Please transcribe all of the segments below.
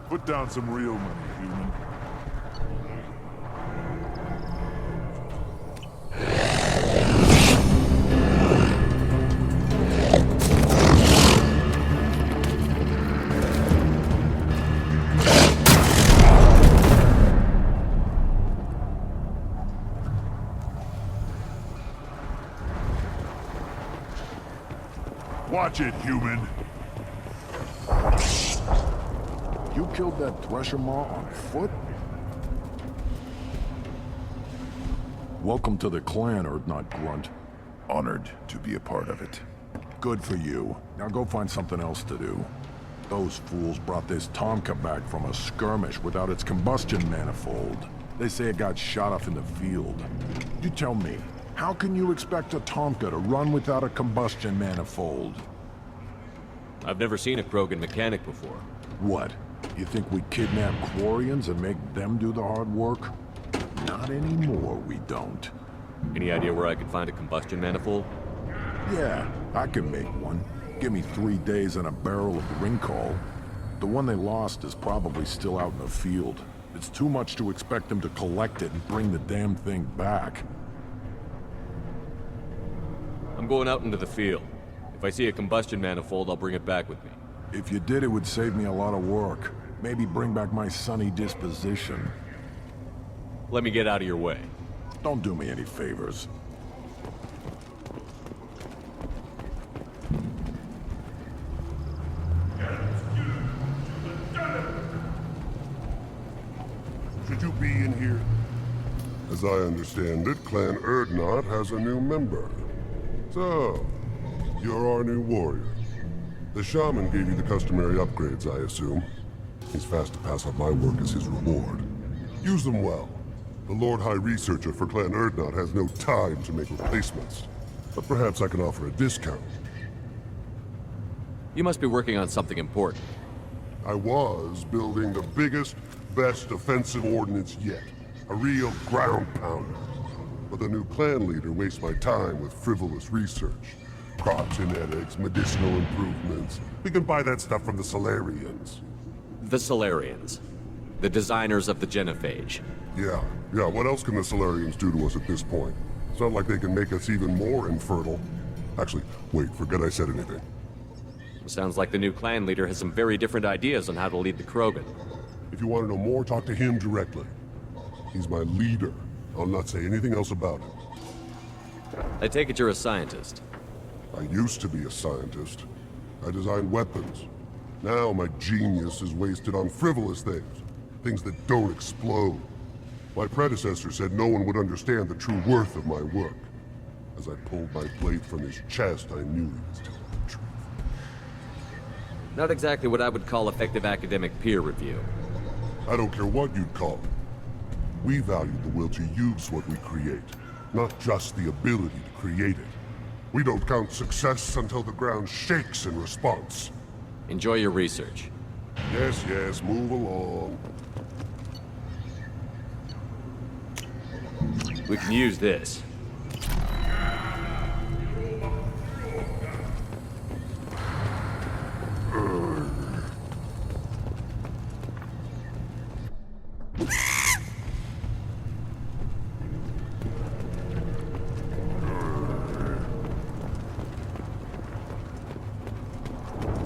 Put down some real money, human. Watch it, human. You killed that Thresher Maw on foot? Welcome to the clan, Urdnot Grunt. Honored to be a part of it. Good for you. Now go find something else to do. Those fools brought this Tuchanka back from a skirmish without its combustion manifold. They say it got shot off in the field. You tell me, how can you expect a Tuchanka to run without a combustion manifold? I've never seen a Krogan mechanic before. What? You think we kidnap Quarians and make them do the hard work? Not anymore, we don't. Any idea where I could find a combustion manifold? Yeah, I can make one. Give me 3 days and a barrel of Ringcall. The one they lost is probably still out in the field. It's too much to expect them to collect it and bring the damn thing back. I'm going out into the field. If I see a combustion manifold, I'll bring it back with me. If you did, it would save me a lot of work. Maybe bring back my sunny disposition. Let me get out of your way. Don't do me any favors. Should you be in here? As I understand it, Clan Urdnot has a new member. So, you're our new warrior. The shaman gave you the customary upgrades, I assume. He's fast to pass on my work as his reward. Use them well. The Lord High Researcher for Clan Urdnot has no time to make replacements. But perhaps I can offer a discount. You must be working on something important. I was building the biggest, best offensive ordnance yet. A real ground pounder. But the new clan leader wastes my time with frivolous research. Crop genetics, medicinal improvements. We can buy that stuff from the Solarians. The Solarians. The designers of the genophage. Yeah, what else can the Solarians do to us at this point? It's not like they can make us even more infertile. Actually, wait, forget I said anything. Sounds like the new clan leader has some very different ideas on how to lead the Krogan. If you want to know more, talk to him directly. He's my leader. I'll not say anything else about it. I take it you're a scientist. I used to be a scientist. I designed weapons. Now my genius is wasted on frivolous things. Things that don't explode. My predecessor said no one would understand the true worth of my work. As I pulled my blade from his chest, I knew he was telling the truth. Not exactly what I would call effective academic peer review. I don't care what you'd call it. We value the will to use what we create, not just the ability to create it. We don't count success until the ground shakes in response. Enjoy your research. Yes, move along. We can use this.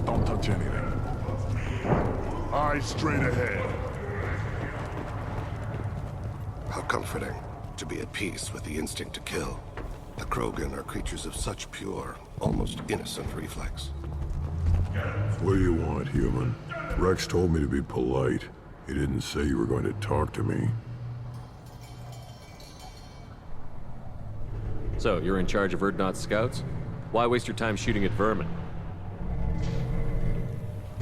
Don't touch anything. Eyes straight ahead. How comforting to be at peace with the instinct to kill. The Krogan are creatures of such pure, almost innocent reflex. What do you want, human? Rex told me to be polite. He didn't say you were going to talk to me. So, you're in charge of Urdnot's scouts? Why waste your time shooting at vermin?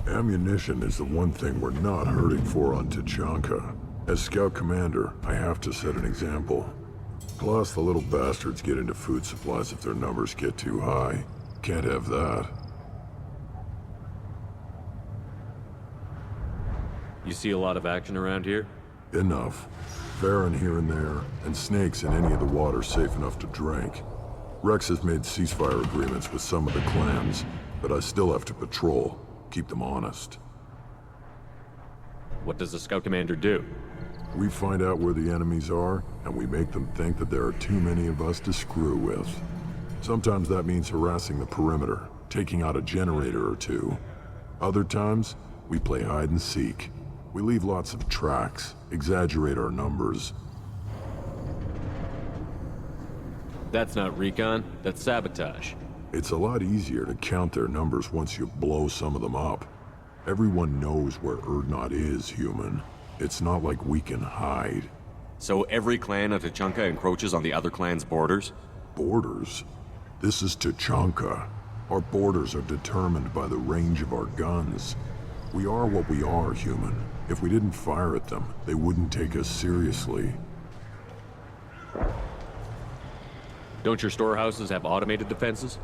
Ammunition is the one thing we're not hurting for on Tuchanka. As scout commander, I have to set an example. Plus, the little bastards get into food supplies if their numbers get too high. Can't have that. You see a lot of action around here? Enough. Farron here and there, and snakes in any of the water safe enough to drink. Rex has made ceasefire agreements with some of the clans, but I still have to patrol, keep them honest. What does the scout commander do? We find out where the enemies are, and we make them think that there are too many of us to screw with. Sometimes that means harassing the perimeter, taking out a generator or two. Other times, we play hide and seek. We leave lots of tracks, exaggerate our numbers. That's not recon, that's sabotage. It's a lot easier to count their numbers once you blow some of them up. Everyone knows where Erdnot is, human. It's not like we can hide. So every clan of Tuchanka encroaches on the other clan's borders? Borders? This is Tuchanka. Our borders are determined by the range of our guns. We are what we are, human. If we didn't fire at them, they wouldn't take us seriously. Don't your storehouses have automated defenses?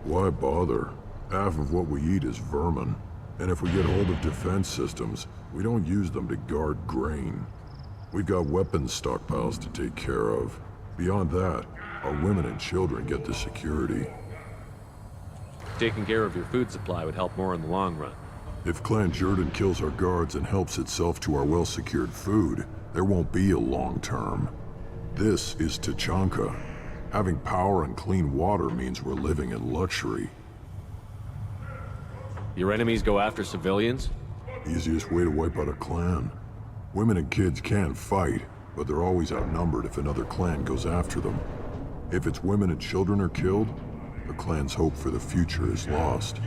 Why bother? Half of what we eat is vermin. And if we get hold of defense systems, we don't use them to guard grain. We've got weapons stockpiles to take care of. Beyond that, our women and children get the security. Taking care of your food supply would help more in the long run. If Clan Jordan kills our guards and helps itself to our well-secured food, there won't be a long term. This is Tuchanka. Having power and clean water means we're living in luxury. Your enemies go after civilians? Easiest way to wipe out a clan. Women and kids can fight, but they're always outnumbered if another clan goes after them. If its women and children are killed, the clan's hope for the future is lost.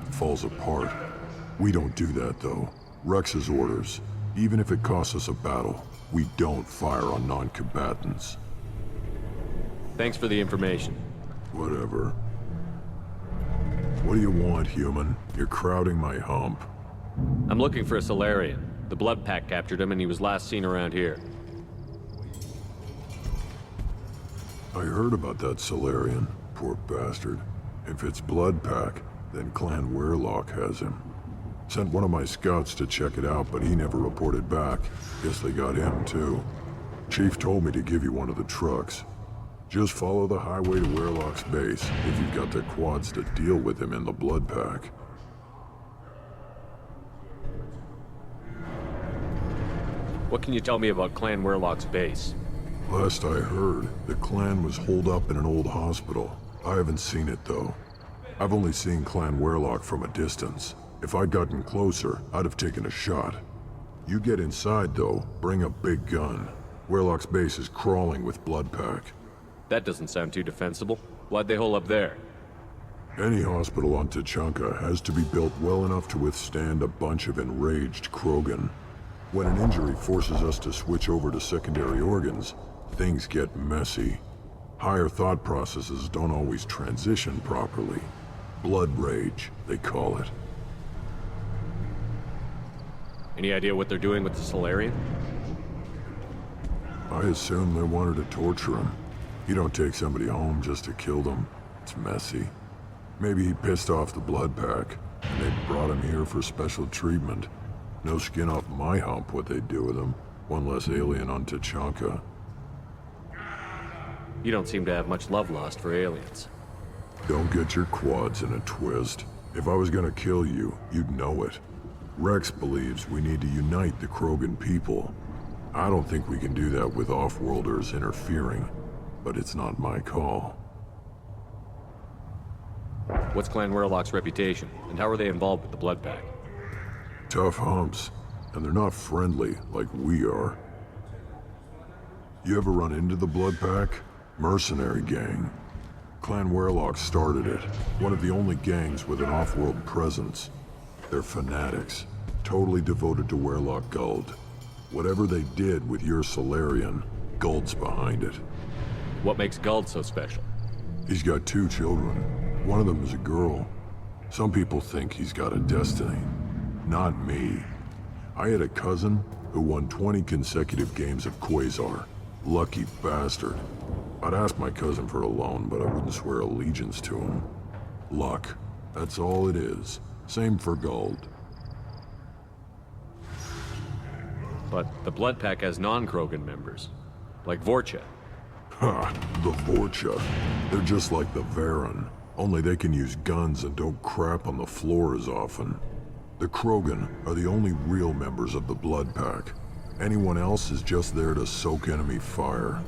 It falls apart. We don't do that, though. Rex's orders. Even if it costs us a battle, we don't fire on non-combatants. Thanks for the information. Whatever. What do you want, human? You're crowding my hump. I'm looking for a Solarian. The Blood Pack captured him and he was last seen around here. I heard about that Solarian. Poor bastard. If it's Blood Pack, then Clan Weirlock has him. Sent one of my scouts to check it out, but he never reported back. Guess they got him, too. Chief told me to give you one of the trucks. Just follow the highway to Weirlock's base, if you've got the quads to deal with him in the Blood Pack. What can you tell me about Clan Weirlock's base? Last I heard, the clan was holed up in an old hospital. I haven't seen it, though. I've only seen Clan Weirlock from a distance. If I'd gotten closer, I'd have taken a shot. You get inside, though, bring a big gun. Weirlock's base is crawling with Blood Pack. That doesn't sound too defensible. Why'd they hole up there? Any hospital on Tuchanka has to be built well enough to withstand a bunch of enraged Krogan. When an injury forces us to switch over to secondary organs, things get messy. Higher thought processes don't always transition properly. Blood rage, they call it. Any idea what they're doing with the Solarian? I assume they wanted to torture him. You don't take somebody home just to kill them. It's messy. Maybe he pissed off the Blood Pack, and they brought him here for special treatment. No skin off my hump what they'd do with him. One less alien on Tuchanka. You don't seem to have much love lost for aliens. Don't get your quads in a twist. If I was gonna kill you, you'd know it. Rex believes we need to unite the Krogan people. I don't think we can do that with off-worlders interfering, but it's not my call. What's Clan Weirlock's reputation, and how are they involved with the Blood Pack? Tough humps, and they're not friendly like we are. You ever run into the Blood Pack? Mercenary gang. Clan Weirlock started it, one of the only gangs with an off-world presence. They're fanatics, totally devoted to Weirlock Guld. Whatever they did with your Solarian, Guld's behind it. What makes Guld so special? He's got 2 children. One of them is a girl. Some people think he's got a destiny. Not me. I had a cousin who won 20 consecutive games of Quasar. Lucky bastard. I'd ask my cousin for a loan, but I wouldn't swear allegiance to him. Luck. That's all it is. Same for Guld. But the Blood Pack has non-Krogan members, like Vorcha. Ha! The Vorcha. They're just like the Varen. Only they can use guns and don't crap on the floor as often. The Krogan are the only real members of the Blood Pack. Anyone else is just there to soak enemy fire.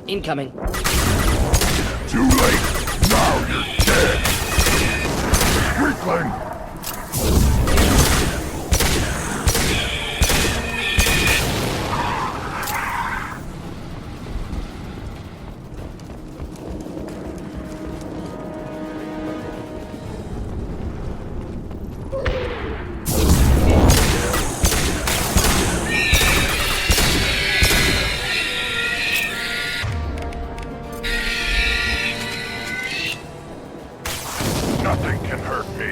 Incoming. Too late! Now you're dead! Weakling! Nothing can hurt me.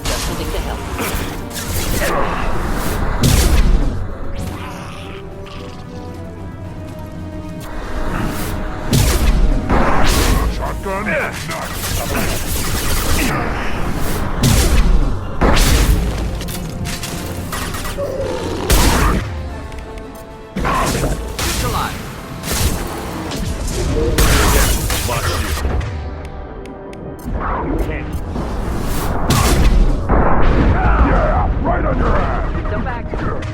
Something to help. Shotgun? It's alive. Yeah, right on your ass! Come back. Can't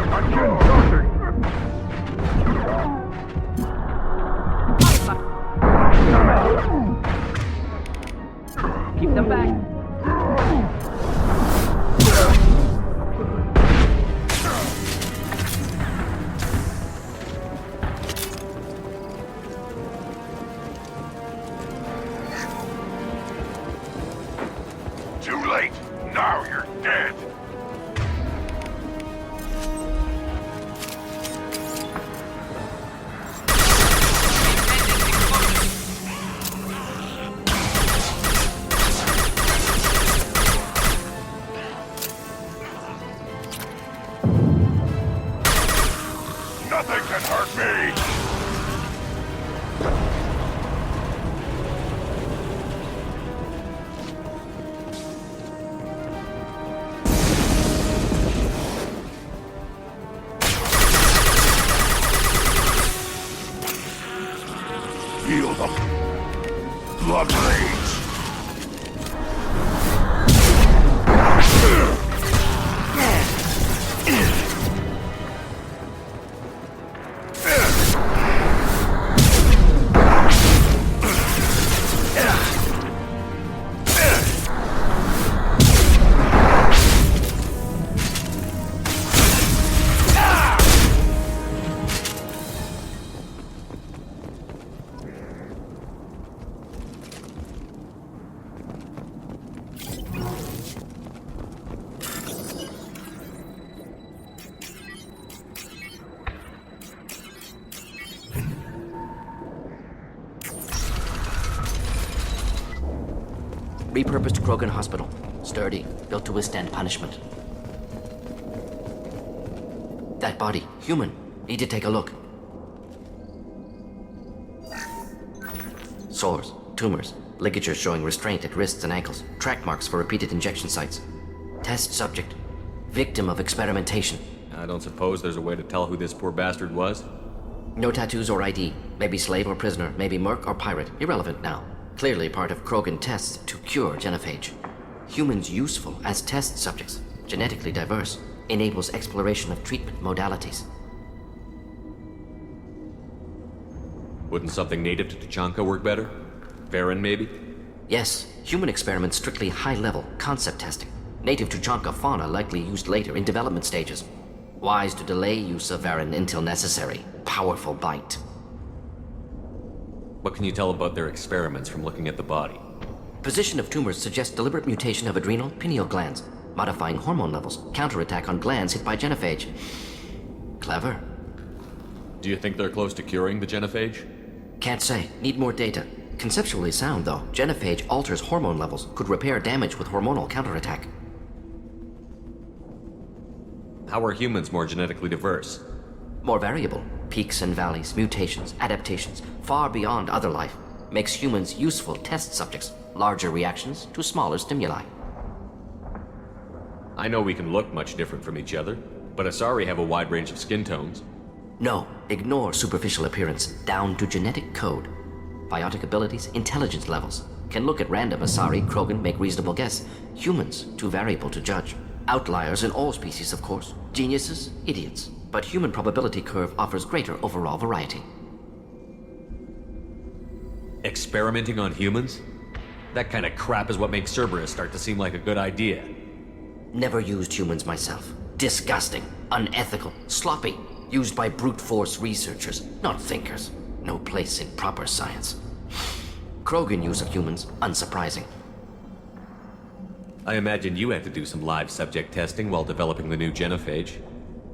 I'm getting something! keep them back. Too late! Now you're dead! Nothing can hurt me! Feel the blood rage! Repurposed Krogan hospital. Sturdy, built to withstand punishment. That body, human. Need to take a look. Sores, tumors, ligatures showing restraint at wrists and ankles, track marks for repeated injection sites. Test subject. Victim of experimentation. I don't suppose there's a way to tell who this poor bastard was? No tattoos or ID. Maybe slave or prisoner, maybe merc or pirate. Irrelevant now. Clearly part of Krogan tests to cure genophage. Humans useful as test subjects. Genetically diverse. Enables exploration of treatment modalities. Wouldn't something native to Tuchanka work better? Varen, maybe? Yes, human experiments strictly high-level, concept testing. Native Tuchanka fauna likely used later in development stages. Wise to delay use of Varen until necessary. Powerful bite. What can you tell about their experiments from looking at the body? Position of tumors suggests deliberate mutation of adrenal, pineal glands, modifying hormone levels, counterattack on glands hit by genophage. Clever. Do you think they're close to curing the genophage? Can't say. Need more data. Conceptually sound, though. Genophage alters hormone levels, could repair damage with hormonal counterattack. How are humans more genetically diverse? More variable. Peaks and valleys, mutations, adaptations, far beyond other life. Makes humans useful test subjects. Larger reactions to smaller stimuli. I know we can look much different from each other, but Asari have a wide range of skin tones. No, ignore superficial appearance, down to genetic code. Biotic abilities, intelligence levels. Can look at random Asari, Krogan, make reasonable guess. Humans, too variable to judge. Outliers in all species, of course. Geniuses, idiots. But human probability curve offers greater overall variety. Experimenting on humans? That kind of crap is what makes Cerberus start to seem like a good idea. Never used humans myself. Disgusting, unethical, sloppy. Used by brute force researchers, not thinkers. No place in proper science. Krogan use of humans, unsurprising. I imagine you had to do some live subject testing while developing the new genophage.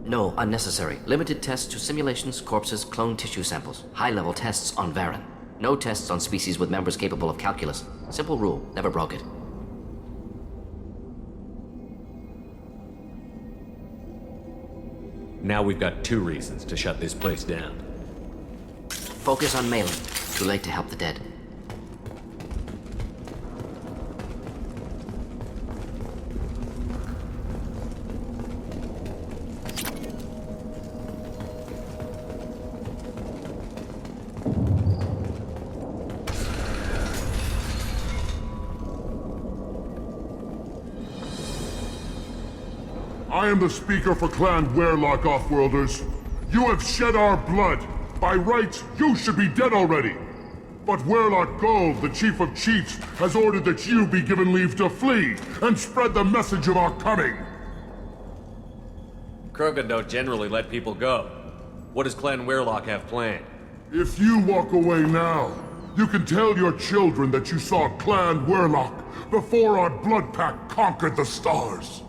No, unnecessary. Limited tests to simulations, corpses, cloned tissue samples. High-level tests on Varen. No tests on species with members capable of calculus. Simple rule, never broke it. Now we've got 2 reasons to shut this place down. Focus on Malin. Too late to help the dead. I am the speaker for Clan Werlock, Offworlders. You have shed our blood. By rights, you should be dead already. But Werlock Gold, the Chief of Chiefs, has ordered that you be given leave to flee and spread the message of our coming. Krogan don't generally let people go. What does Clan Werlock have planned? If you walk away now, you can tell your children that you saw Clan Werlock before our blood pact conquered the stars.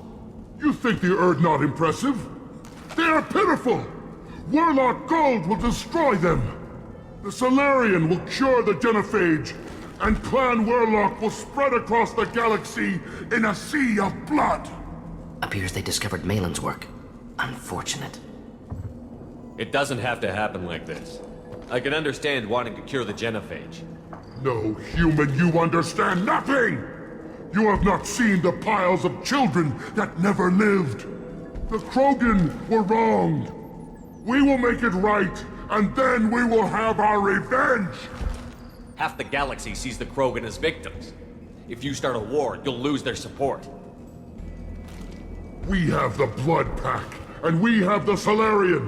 You think the Erd not impressive? They are pitiful! Werlock Gold will destroy them! The Solarian will cure the genophage, and Clan Werlock will spread across the galaxy in a sea of blood! Appears they discovered Malin's work. Unfortunate. It doesn't have to happen like this. I can understand wanting to cure the genophage. No, human, you understand nothing! You have not seen the piles of children that never lived. The Krogan were wronged. We will make it right, and then we will have our revenge! Half the galaxy sees the Krogan as victims. If you start a war, you'll lose their support. We have the Blood Pack, and we have the Solarian.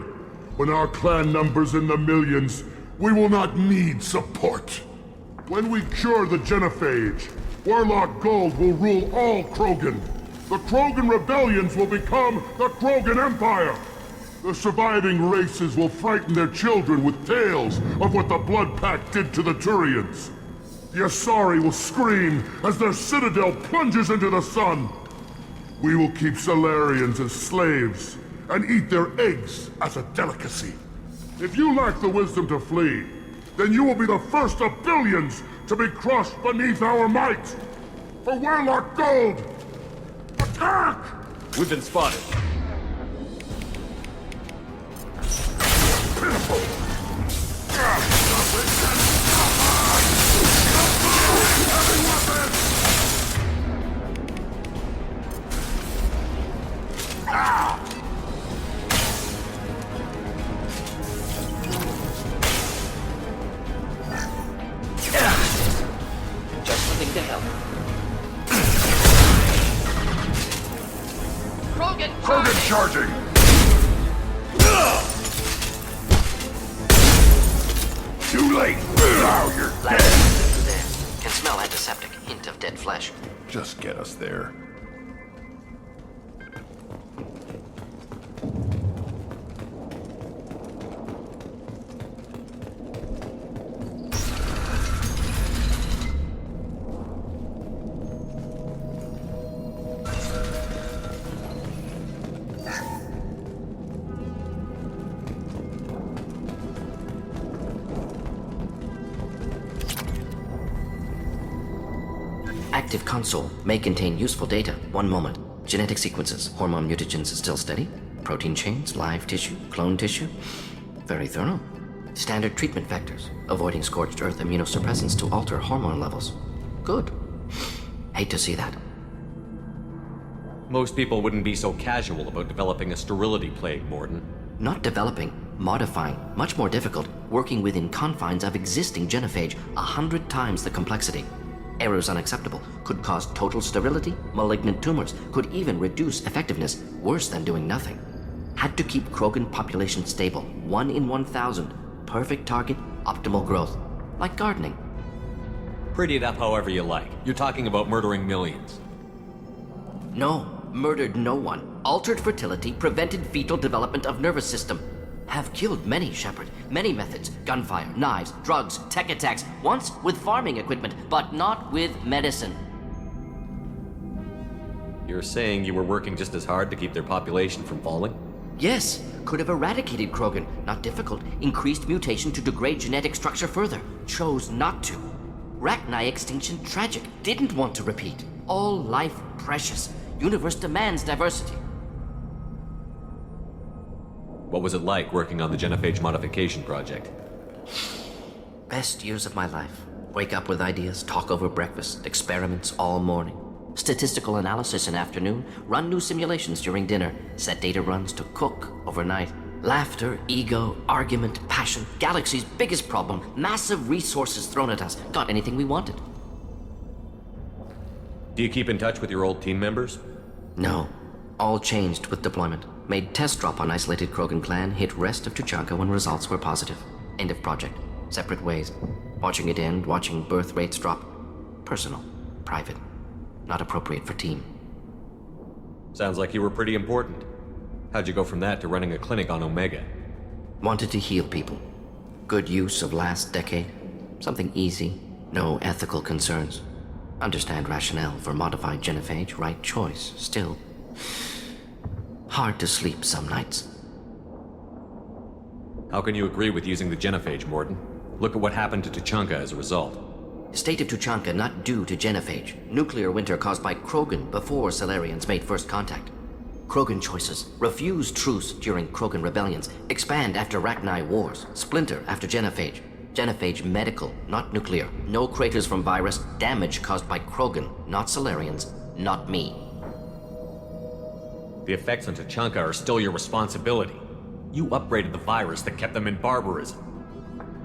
When our clan numbers in the millions, we will not need support. When we cure the genophage, Werlock Gold will rule all Krogan. The Krogan rebellions will become the Krogan Empire. The surviving races will frighten their children with tales of what the Blood Pact did to the Turians. The Asari will scream as their citadel plunges into the sun. We will keep Solarians as slaves and eat their eggs as a delicacy. If you lack the wisdom to flee, then you will be the first of billions to be crushed beneath our might! for Warlock Gold! Attack! We've been spotted. Just living to help. Krogan charging! Too late! Now you're There. Can smell antiseptic. Hint of dead flesh. Just get us there. Active console may contain useful data. One moment. Genetic sequences. Hormone mutagens still steady. Protein chains, live tissue, clone tissue. Very thorough. Standard treatment vectors. Avoiding scorched earth immunosuppressants to alter hormone levels. Good. Hate to see that. Most people wouldn't be so casual about developing a sterility plague, Mordin. Not developing, modifying, much more difficult, working within confines of existing genophage, 100 times the complexity. Errors unacceptable, could cause total sterility, malignant tumors, could even reduce effectiveness, worse than doing nothing. Had to keep Krogan population stable, 1 in 1,000, perfect target, optimal growth. Like gardening. Pretty it up however you like. You're talking about murdering millions. No, murdered no one. Altered fertility, prevented fetal development of nervous system. Have killed many, Shepard. Many methods. Gunfire, knives, drugs, tech attacks. Once with farming equipment, but not with medicine. You're saying you were working just as hard to keep their population from falling? Yes, could have eradicated Krogan. Not difficult. Increased mutation to degrade genetic structure further. Chose not to. Rachni extinction tragic. Didn't want to repeat. All life precious. Universe demands diversity. What was it like working on the genophage modification project? Best years of my life. Wake up with ideas, talk over breakfast, experiments all morning. Statistical analysis in afternoon, run new simulations during dinner, set data runs to cook overnight. Laughter, ego, argument, passion, galaxy's biggest problem, massive resources thrown at us. Got anything we wanted. Do you keep in touch with your old team members? No. All changed with deployment. Made test drop on isolated Krogan clan, hit rest of Tuchanka when results were positive. End of project. Separate ways. Watching it end, watching birth rates drop. Personal. Private. Not appropriate for team. Sounds like you were pretty important. How'd you go from that to running a clinic on Omega? Wanted to heal people. Good use of last decade. Something easy. No ethical concerns. Understand rationale for modified genophage, right choice. Still, hard to sleep some nights. How can you agree with using the genophage, Mordin? Look at what happened to Tuchanka as a result. State of Tuchanka not due to genophage. Nuclear winter caused by Krogan before Salarians made first contact. Krogan choices. Refuse truce during Krogan rebellions. Expand after Rachni wars. Splinter after genophage. Genophage medical, not nuclear. No craters from virus. Damage caused by Krogan, not Salarians, not me. The effects on Tuchanka are still your responsibility. You upgraded the virus that kept them in barbarism.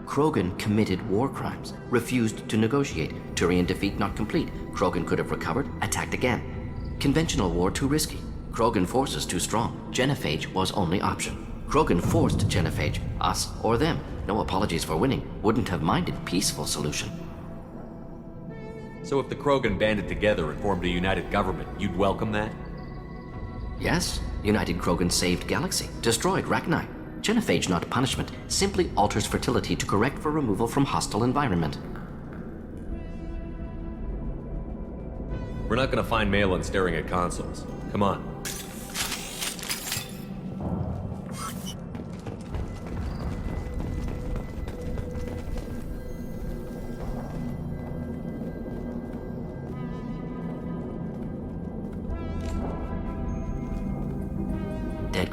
Krogan committed war crimes. Refused to negotiate. Turian defeat not complete. Krogan could have recovered, attacked again. Conventional war too risky. Krogan forces too strong. Genophage was only option. Krogan forced genophage. Us or them. No apologies for winning. Wouldn't have minded peaceful solution. So if the Krogan banded together and formed a united government, you'd welcome that? Yes, United Krogan saved Galaxy. Destroyed Rachni. Genophage not punishment. Simply alters fertility to correct for removal from hostile environment. We're not gonna find Malin staring at consoles. Come on.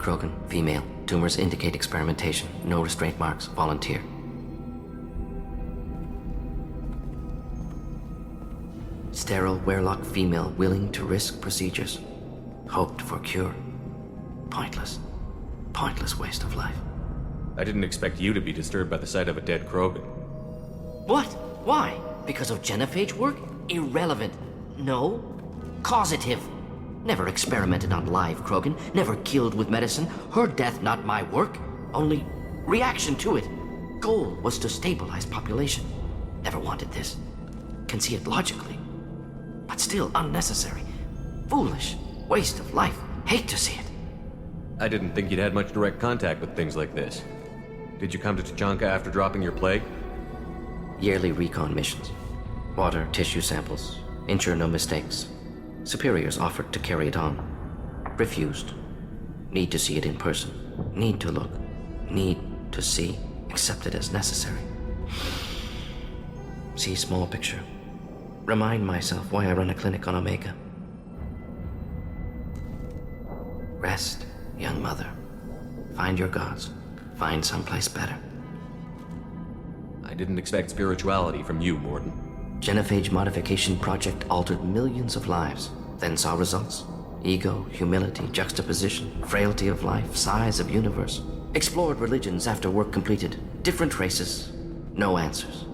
Krogan, female. Tumors indicate experimentation. No restraint marks. Volunteer. Sterile Werelock female willing to risk procedures. Hoped for cure. Pointless. Pointless waste of life. I didn't expect you to be disturbed by the sight of a dead Krogan. What? Why? Because of genophage work? Irrelevant. No. Causative. Never experimented on live Krogan. Never killed with medicine. Her death not my work. Only reaction to it. Goal was to stabilize population. Never wanted this. Can see it logically. But still unnecessary. Foolish. Waste of life. Hate to see it. I didn't think you'd had much direct contact with things like this. Did you come to Tuchanka after dropping your plague? Yearly recon missions. Water, tissue samples. Ensure no mistakes. Superiors offered to carry it on. Refused. Need to see it in person. Need to look. Need to see. Accepted as necessary. See small picture. Remind myself why I run a clinic on Omega. Rest, young mother. Find your gods. Find someplace better. I didn't expect spirituality from you, Mordin. Genophage modification project altered millions of lives, then saw results. Ego, humility, juxtaposition, frailty of life, size of universe. Explored religions after work completed. Different races. No answers.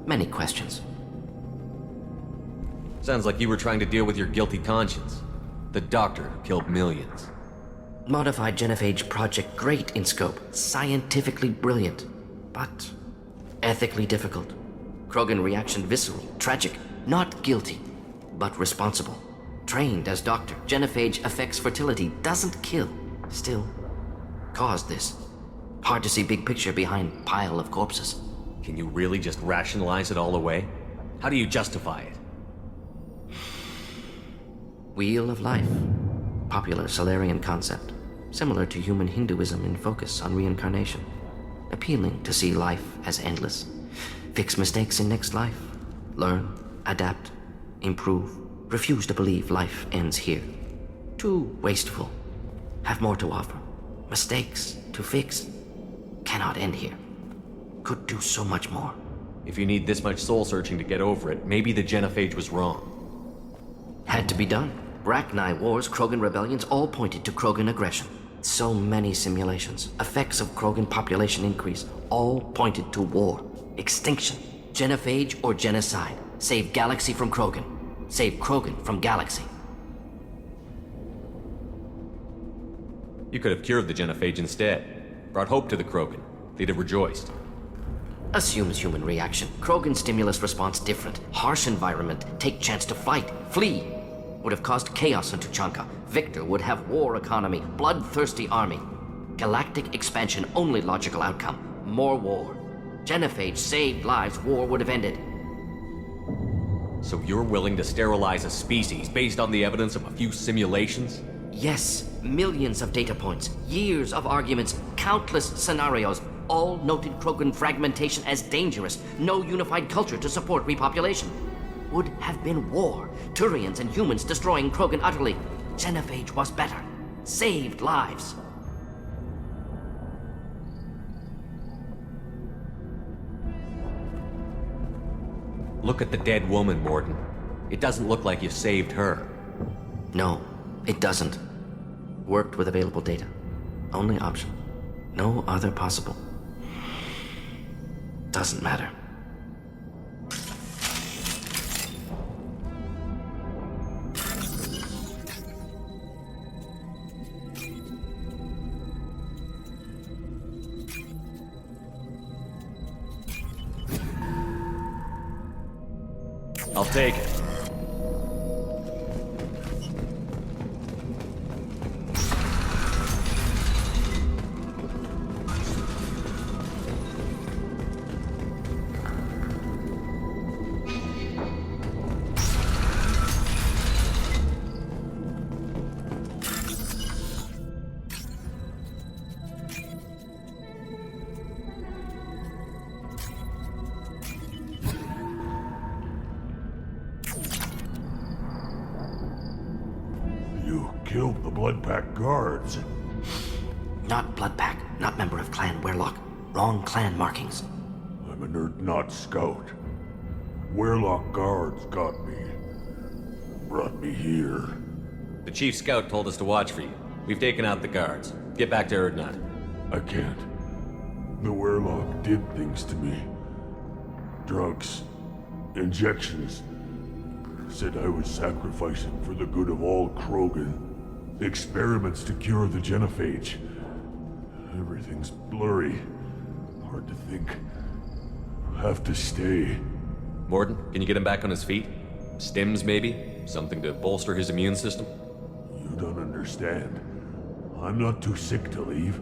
Many questions. Sounds like you were trying to deal with your guilty conscience. The doctor who killed millions. Modified genophage project great in scope, scientifically brilliant, but ethically difficult. Krogan reaction visceral, tragic, not guilty, but responsible. Trained as doctor, genophage affects fertility, doesn't kill, still caused this. Hard to see big picture behind pile of corpses. Can you really just rationalize it all away? How do you justify it? Wheel of life. Popular Solarian concept. Similar to human Hinduism in focus on reincarnation. Appealing to see life as endless. Fix mistakes in next life. Learn, adapt, improve. Refuse to believe life ends here. Too wasteful. Have more to offer. Mistakes to fix. Cannot end here. Could do so much more. If you need this much soul searching to get over it, maybe the genophage was wrong. Had to be done. Rachni wars, Krogan rebellions, all pointed to Krogan aggression. So many simulations. Effects of Krogan population increase, all pointed to war. Extinction. Genophage or genocide. Save galaxy from Krogan. Save Krogan from galaxy. You could have cured the genophage instead. Brought hope to the Krogan. They'd have rejoiced. Assumes human reaction. Krogan stimulus response different. Harsh environment. Take chance to fight. Flee. Would have caused chaos in Tuchanka. Victor would have war economy. Bloodthirsty army. Galactic expansion only logical outcome. More war. Genophage saved lives. War would have ended. So you're willing to sterilize a species based on the evidence of a few simulations? Yes. Millions of data points. Years of arguments. Countless scenarios. All noted Krogan fragmentation as dangerous. No unified culture to support repopulation. Would have been war. Turians and humans destroying Krogan utterly. Genophage was better. Saved lives. Look at the dead woman, Mordin. It doesn't look like you saved her. No, it doesn't. Worked with available data. Only option. No other possible. Doesn't matter. I'll take it. You killed the Blood Pack guards. Not blood pack, not member of Clan Werlock. Wrong clan markings. I'm a nerd not scout. Werlock guards got me. Brought me here. The chief scout told us to watch for you. We've taken out the guards. Get back to Erdnot. I can't. The Werlock did things to me. Drugs. Injections. Said I was sacrificing for the good of all Krogan. Experiments to cure the genophage. Everything's blurry. Hard to think. Have to stay. Mordin, can you get him back on his feet? Stims, maybe? Something to bolster his immune system? You don't understand. I'm not too sick to leave.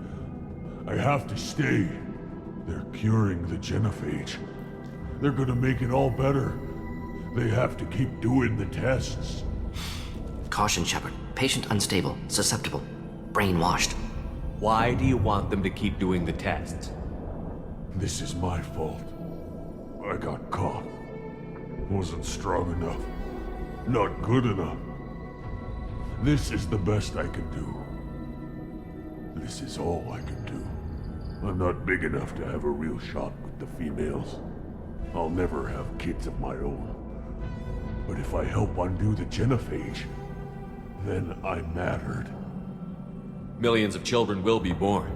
I have to stay. They're curing the genophage. They're gonna make it all better. They have to keep doing the tests. Caution, Shepard. Patient unstable, susceptible, brainwashed. Why do you want them to keep doing the tests? This is my fault. I got caught. Wasn't strong enough. Not good enough. This is the best I can do. This is all I can do. I'm not big enough to have a real shot with the females. I'll never have kids of my own. But if I help undo the genophage, then I mattered. Millions of children will be born.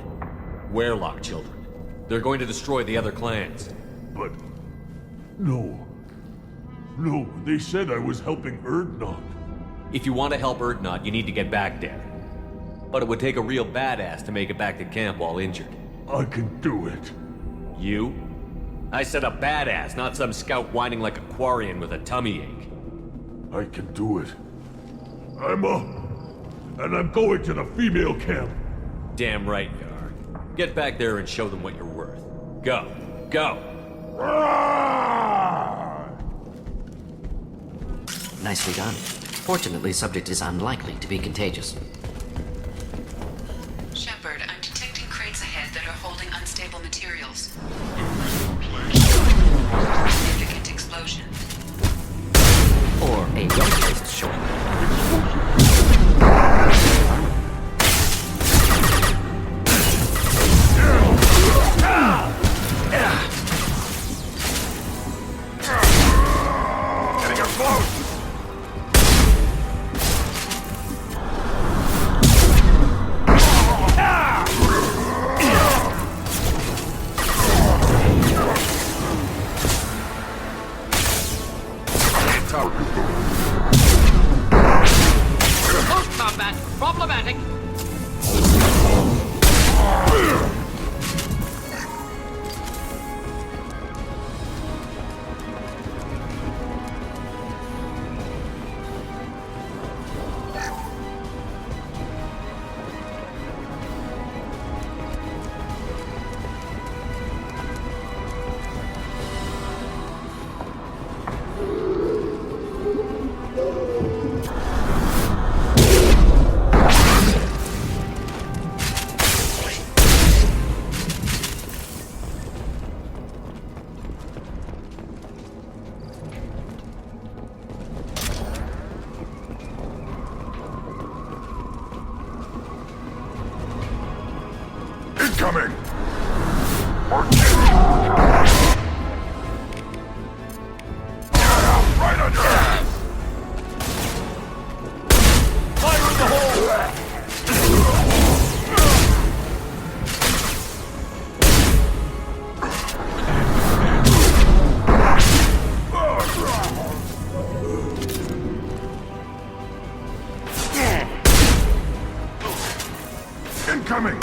Werlock children. They're going to destroy the other clans. But... no. No, they said I was helping Erdnot. If you want to help Erdnot, you need to get back there. But it would take a real badass to make it back to camp while injured. I can do it. You? I said a badass, not some scout whining like a Quarian with a tummy ache. I can do it. I'm up. And I'm going to the female camp. Damn right you are. Get back there and show them what you're worth. Go. Go! Nicely done. Fortunately, subject is unlikely to be contagious. Shepard, I'm detecting crates ahead that are holding unstable materials. Significant explosion. Or a young-faced showing. Getting up close! Close combat. Problematic. Incoming! Right on your ass! Fire in the hole! Incoming!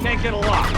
Can't get a lock.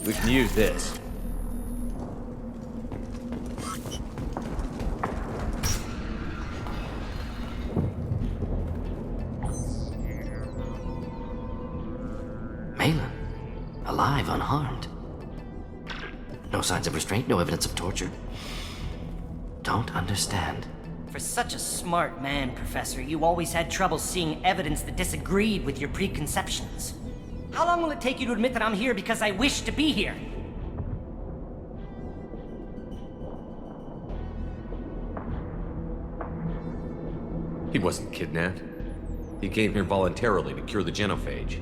We can use this. Malin, alive, unharmed. No signs of restraint, no evidence of torture. Don't understand. For such a smart man, Professor, you always had trouble seeing evidence that disagreed with your preconceptions. How long will it take you to admit that I'm here because I wish to be here? He wasn't kidnapped. He came here voluntarily to cure the genophage.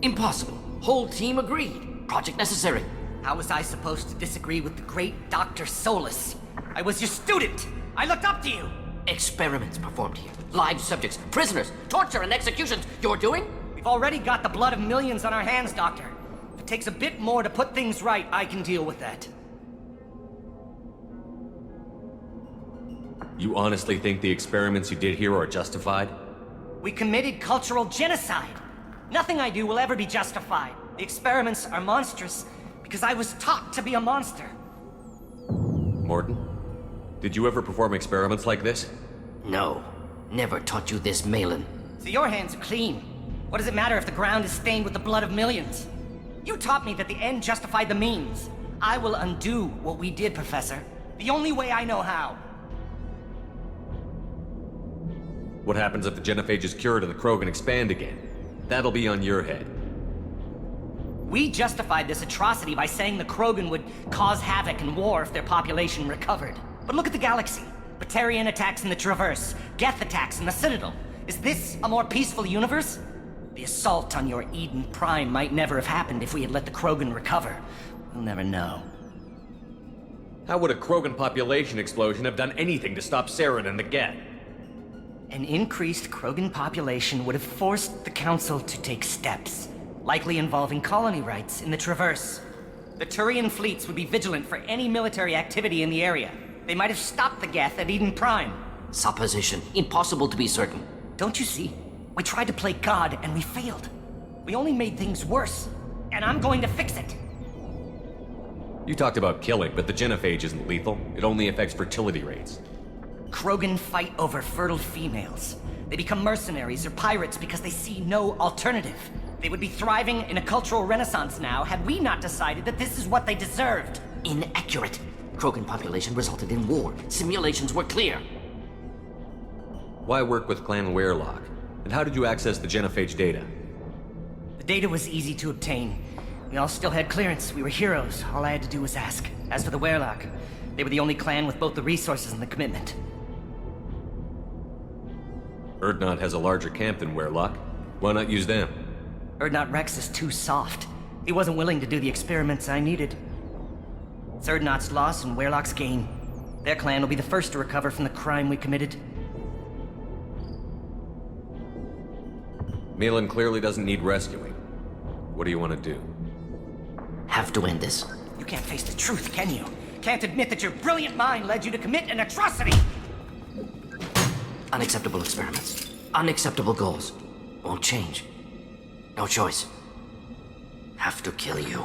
Impossible. Whole team agreed. Project necessary. How was I supposed to disagree with the great Dr. Solus? I was your student! I looked up to you! Experiments performed here. Live subjects, prisoners, torture and executions. You're doing? We've already got the blood of millions on our hands, Doctor. If it takes a bit more to put things right, I can deal with that. You honestly think the experiments you did here are justified? We committed cultural genocide. Nothing I do will ever be justified. The experiments are monstrous because I was taught to be a monster. Mordin, did you ever perform experiments like this? No. Never taught you this, Malin. So your hands are clean. What does it matter if the ground is stained with the blood of millions? You taught me that the end justified the means. I will undo what we did, Professor. The only way I know how. What happens if the genophage is cured and the Krogan expand again? That'll be on your head. We justified this atrocity by saying the Krogan would cause havoc and war if their population recovered. But look at the galaxy. Batarian attacks in the Traverse, Geth attacks in the Citadel. Is this a more peaceful universe? The assault on your Eden Prime might never have happened if we had let the Krogan recover. We'll never know. How would a Krogan population explosion have done anything to stop Saren and the Geth? An increased Krogan population would have forced the Council to take steps, likely involving colony rights in the Traverse. The Turian fleets would be vigilant for any military activity in the area. They might have stopped the Geth at Eden Prime. Supposition. Impossible to be certain. Don't you see? We tried to play God and we failed. We only made things worse, and I'm going to fix it. You talked about killing, but the genophage isn't lethal. It only affects fertility rates. Krogan fight over fertile females. They become mercenaries or pirates because they see no alternative. They would be thriving in a cultural renaissance now had we not decided that this is what they deserved. Inaccurate. Krogan population resulted in war. Simulations were clear. Why work with Clan Weirlock? And how did you access the genophage data? The data was easy to obtain. We all still had clearance. We were heroes. All I had to do was ask. As for the Weirlock, they were the only clan with both the resources and the commitment. Erdnot has a larger camp than Weirlock. Why not use them? Erdnot Rex is too soft. He wasn't willing to do the experiments I needed. It's Erdnot's loss and Weirlock's gain. Their clan will be the first to recover from the crime we committed. Malin clearly doesn't need rescuing. What do you want to do? Have to end this. You can't face the truth, can you? Can't admit that your brilliant mind led you to commit an atrocity! Unacceptable experiments. Unacceptable goals. Won't change. No choice. Have to kill you.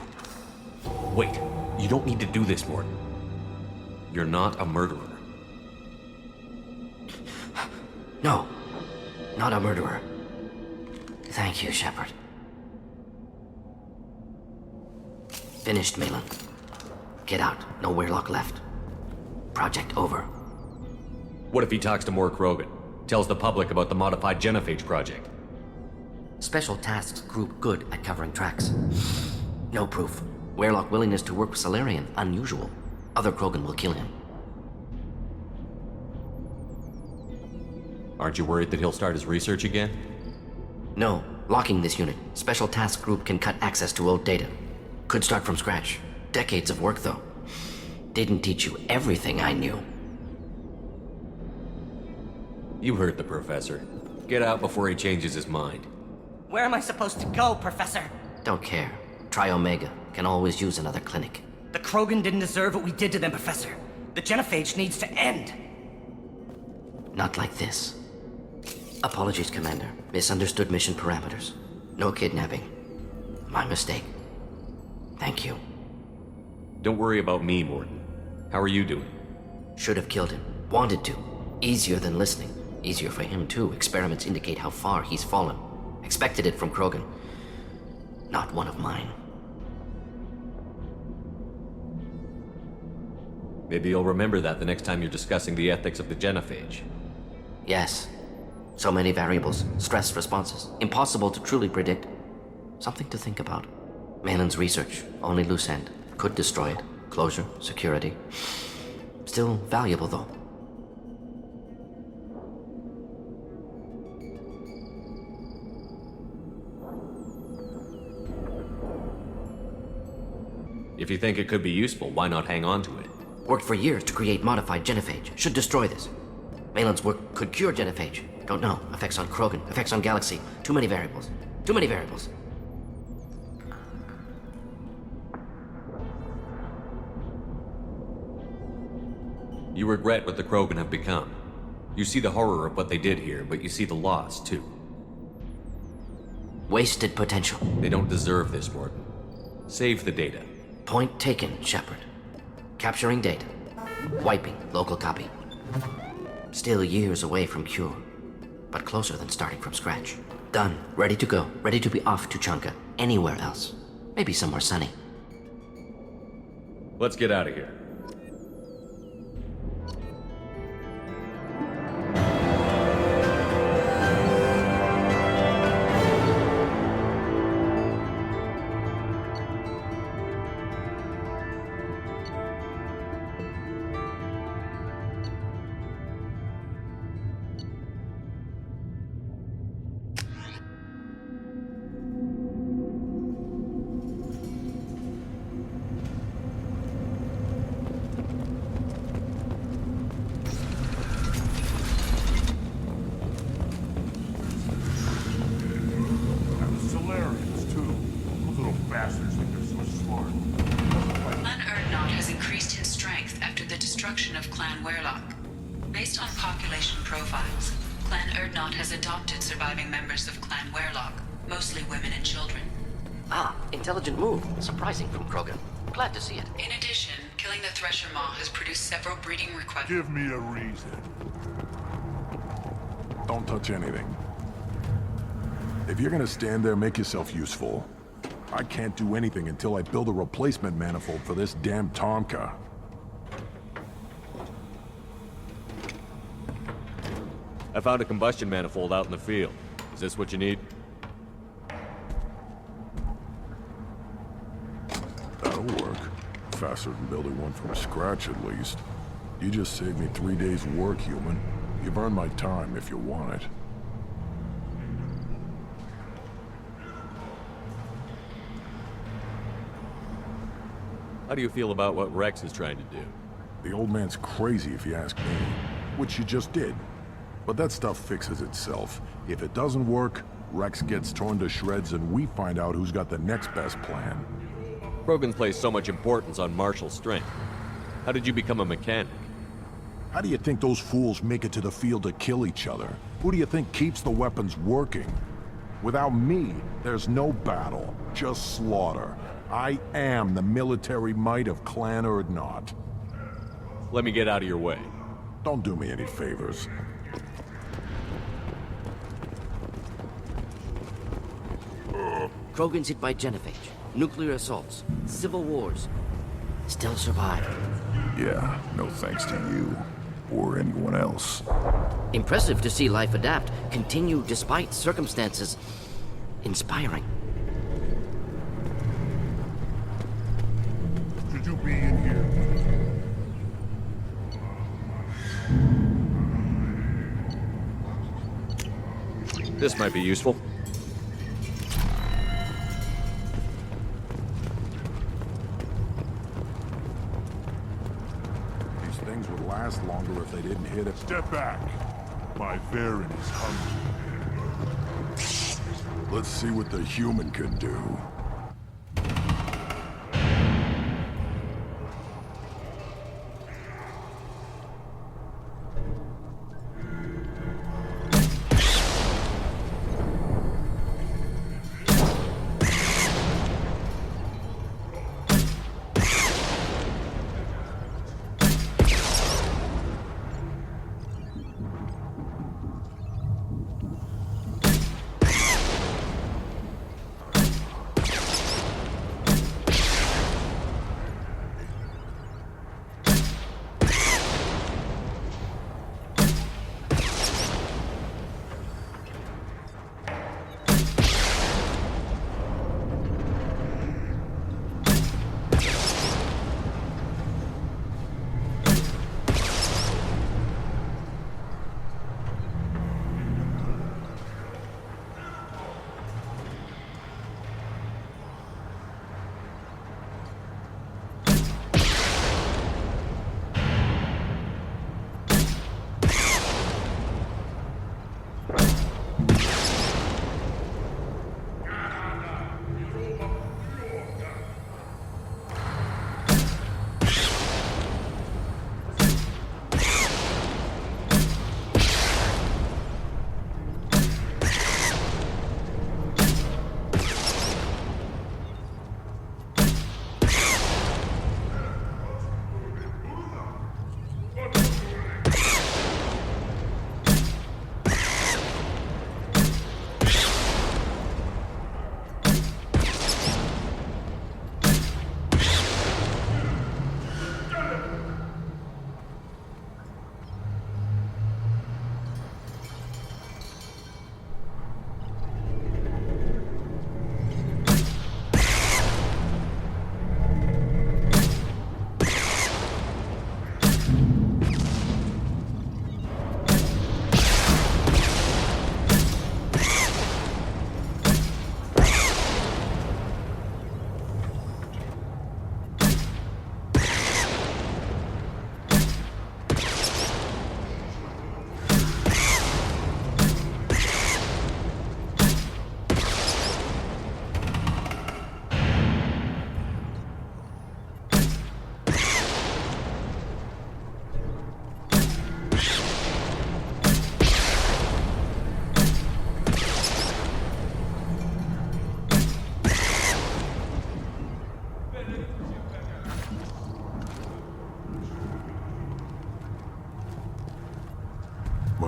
Wait, you don't need to do this, Mordin. You're not a murderer. No. Not a murderer. Thank you, Shepard. Finished, Malin. Get out. No Weirlock left. Project over. What if he talks to more Krogan? Tells the public about the modified genophage project? Special Tasks Group good at covering tracks. No proof. Weirlock willingness to work with Salarian, unusual. Other Krogan will kill him. Aren't you worried that he'll start his research again? No. Locking this unit. Special Task Group can cut access to old data. Could start from scratch. Decades of work, though. Didn't teach you everything I knew. You heard the professor. Get out before he changes his mind. Where am I supposed to go, Professor? Don't care. Try Omega. Can always use another clinic. The Krogan didn't deserve what we did to them, Professor. The genophage needs to end. Not like this. Apologies, Commander. Misunderstood mission parameters. No kidnapping. My mistake. Thank you. Don't worry about me, Mordin. How are you doing? Should have killed him. Wanted to. Easier than listening. Easier for him, too. Experiments indicate how far he's fallen. Expected it from Krogan. Not one of mine. Maybe you'll remember that the next time you're discussing the ethics of the genophage. Yes. So many variables, stress responses, impossible to truly predict. Something to think about. Malin's research, only loose end. Could destroy it. Closure, security. Still valuable, though. If you think it could be useful, why not hang on to it? Worked for years to create modified genophage. Should destroy this. Malin's work could cure genophage. Don't know. Effects on Krogan, effects on Galaxy. Too many variables. Too many variables. You regret what the Krogan have become. You see the horror of what they did here, but you see the loss, too. Wasted potential. They don't deserve this, Mordin. Save the data. Point taken, Shepard. Capturing data. Wiping local copy. Still years away from cure, but closer than starting from scratch. Done. Ready to go. Ready to be off Tuchanka. Anywhere else. Maybe somewhere sunny. Let's get out of here. Based on population profiles, Clan Erdnot has adopted surviving members of Clan Werlock, mostly women and children. Ah, intelligent move. Surprising from Krogan. Glad to see it. In addition, killing the Thresher Maw has produced several breeding requests. Give me a reason. Don't touch anything. If you're gonna stand there, make yourself useful. I can't do anything until I build a replacement manifold for this damn Tuchanka. I found a combustion manifold out in the field. Is this what you need? That'll work. Faster than building one from scratch, at least. You just saved me 3 days' work, human. You've earned my time if you want it. How do you feel about what Rex is trying to do? The old man's crazy if you ask me. Which you just did. But that stuff fixes itself. If it doesn't work, Rex gets torn to shreds and we find out who's got the next best plan. Krogan place so much importance on martial strength. How did you become a mechanic? How do you think those fools make it to the field to kill each other? Who do you think keeps the weapons working? Without me, there's no battle, just slaughter. I am the military might of Clan Erdnot. Let me get out of your way. Don't do me any favors. Krogans hit by genophage, nuclear assaults, civil wars. Still survive. Yeah, no thanks to you. Or anyone else. Impressive to see life adapt, continue despite circumstances. Inspiring. Should you be in here? This might be useful. These things would last longer if they didn't hit it. Step back. My Varen is hungry. Let's see what the human can do.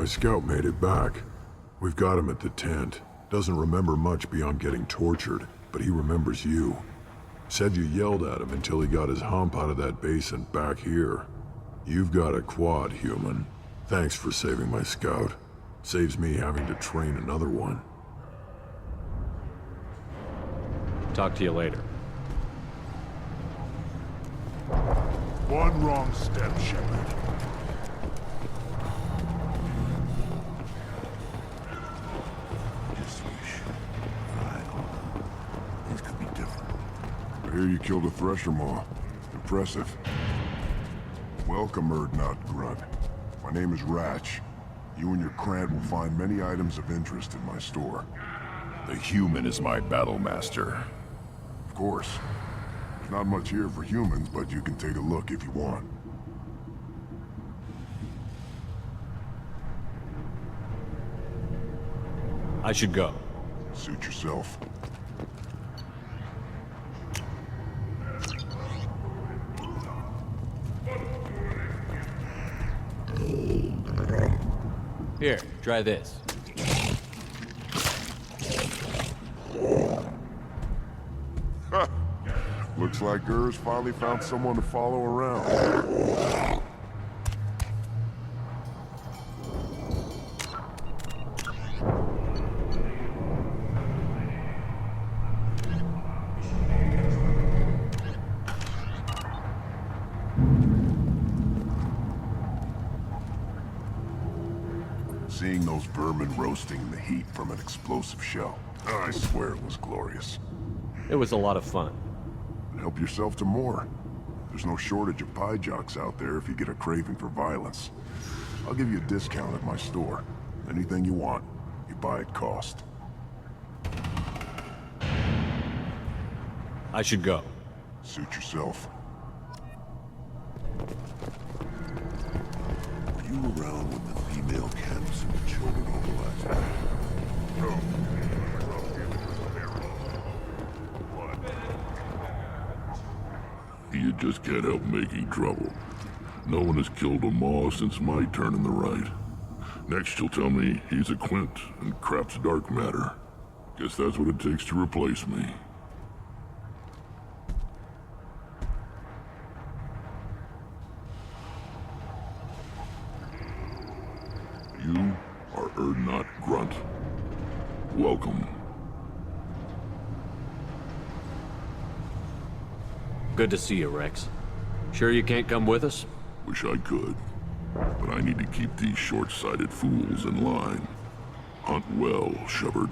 My scout made it back. We've got him at the tent. Doesn't remember much beyond getting tortured, but he remembers you. Said you yelled at him until he got his hump out of that basin back here. You've got a quad, human. Thanks for saving my scout. Saves me having to train another one. Talk to you later. One wrong step, Shepard. Just wish. Things could be different. I hear you killed a thresher maw. Impressive. Welcome, Urdnot Grunt. My name is Ratch. You and your Krant will find many items of interest in my store. The human is my battle master. Of course. There's not much here for humans, but you can take a look if you want. I should go. Suit yourself. Here, try this. Looks like Gur's finally found someone to follow around. Seeing those vermin roasting in the heat from an explosive shell, I swear it was glorious. It was a lot of fun. Help yourself to more. There's no shortage of pie jocks out there if you get a craving for violence. I'll give you a discount at my store. Anything you want, you buy at cost. I should go. Suit yourself. Were you around when the female canvassing the children over last night? No. You just can't help making trouble. No one has killed a maw since my turn in the right. Next you'll tell me he's a Quint and crap's dark matter. Guess that's what it takes to replace me. You are Urdnot Grunt. Welcome. Good to see you, Rex. Sure you can't come with us? Wish I could, but I need to keep these short-sighted fools in line. Hunt well, Shepard.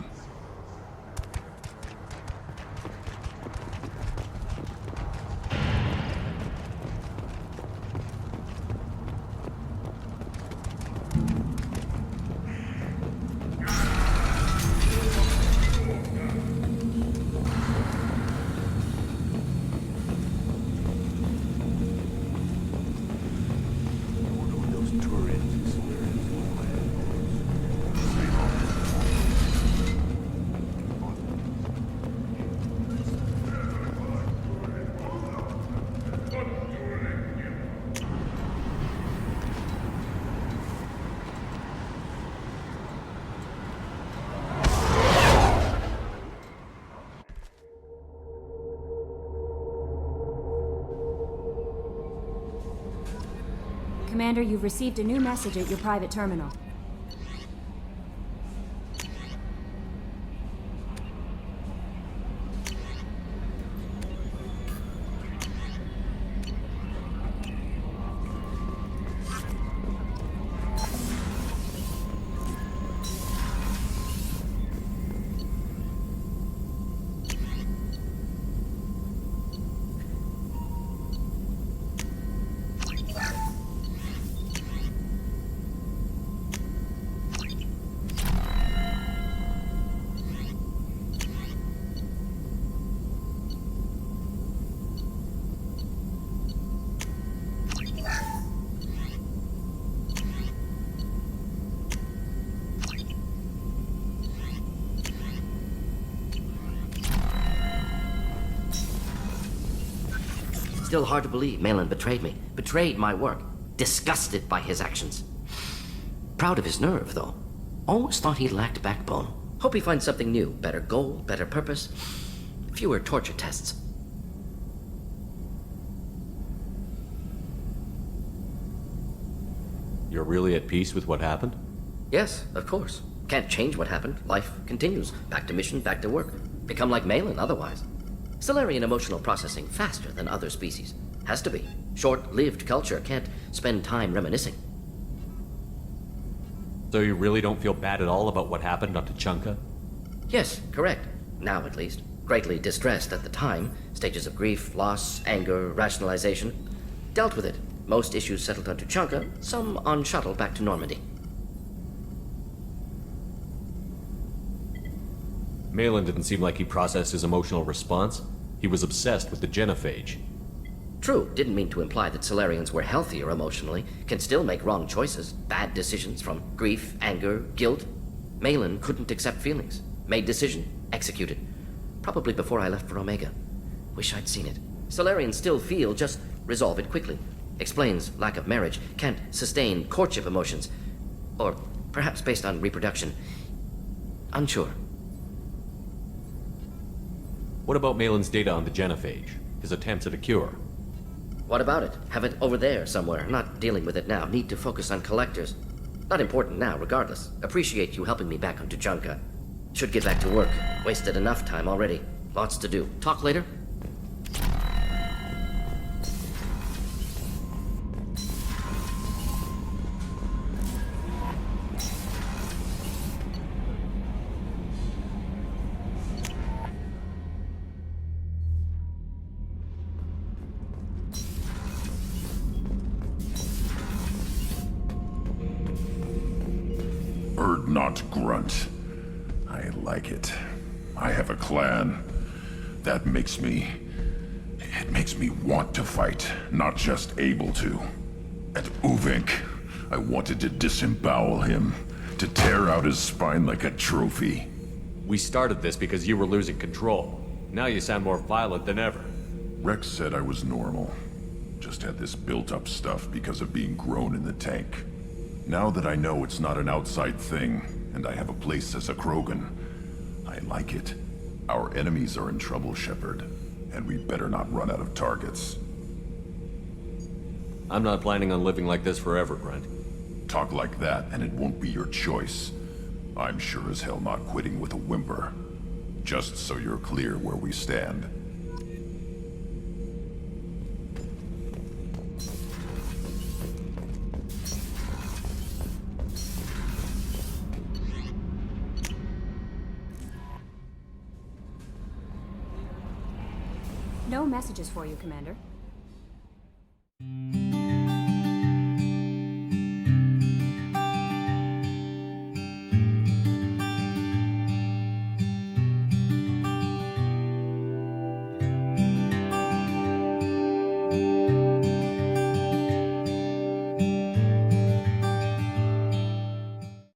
Commander, you've received a new message at your private terminal. Still hard to believe Malin betrayed me. Betrayed my work. Disgusted by his actions. Proud of his nerve, though. Always thought he lacked backbone. Hope he finds something new. Better goal, better purpose. Fewer torture tests. You're really at peace with what happened? Yes, of course. Can't change what happened. Life continues. Back to mission, back to work. Become like Malin otherwise. Solarian emotional processing faster than other species. Has to be. Short-lived culture can't spend time reminiscing. So you really don't feel bad at all about what happened on Tuchanka? Yes, correct. Now at least. Greatly distressed at the time. Stages of grief, loss, anger, rationalization. Dealt with it. Most issues settled on Tuchanka, some on shuttle back to Normandy. Malin didn't seem like he processed his emotional response. He was obsessed with the genophage. True, didn't mean to imply that Solarians were healthier emotionally, can still make wrong choices, bad decisions from grief, anger, guilt. Malin couldn't accept feelings. Made decision, executed. Probably before I left for Omega. Wish I'd seen it. Solarians still feel, just resolve it quickly. Explains lack of marriage, can't sustain courtship emotions. Or perhaps based on reproduction. Unsure. What about Malin's data on the genophage? His attempts at a cure? What about it? Have it over there somewhere. Not dealing with it now. Need to focus on collectors. Not important now, regardless. Appreciate you helping me back on Tuchanka. Should get back to work. Wasted enough time already. Lots to do. Talk later? Not grunt. I like it. I have a clan. That makes me... It makes me want to fight, not just able to. At Uvink, I wanted to disembowel him, to tear out his spine like a trophy. We started this because you were losing control. Now you sound more violent than ever. Rex said I was normal. Just had this built-up stuff because of being grown in the tank. Now that I know it's not an outside thing, and I have a place as a Krogan, I like it. Our enemies are in trouble, Shepard, and we better not run out of targets. I'm not planning on living like this forever, Grunt. Talk like that, and it won't be your choice. I'm sure as hell not quitting with a whimper. Just so you're clear where we stand. No messages for you, Commander.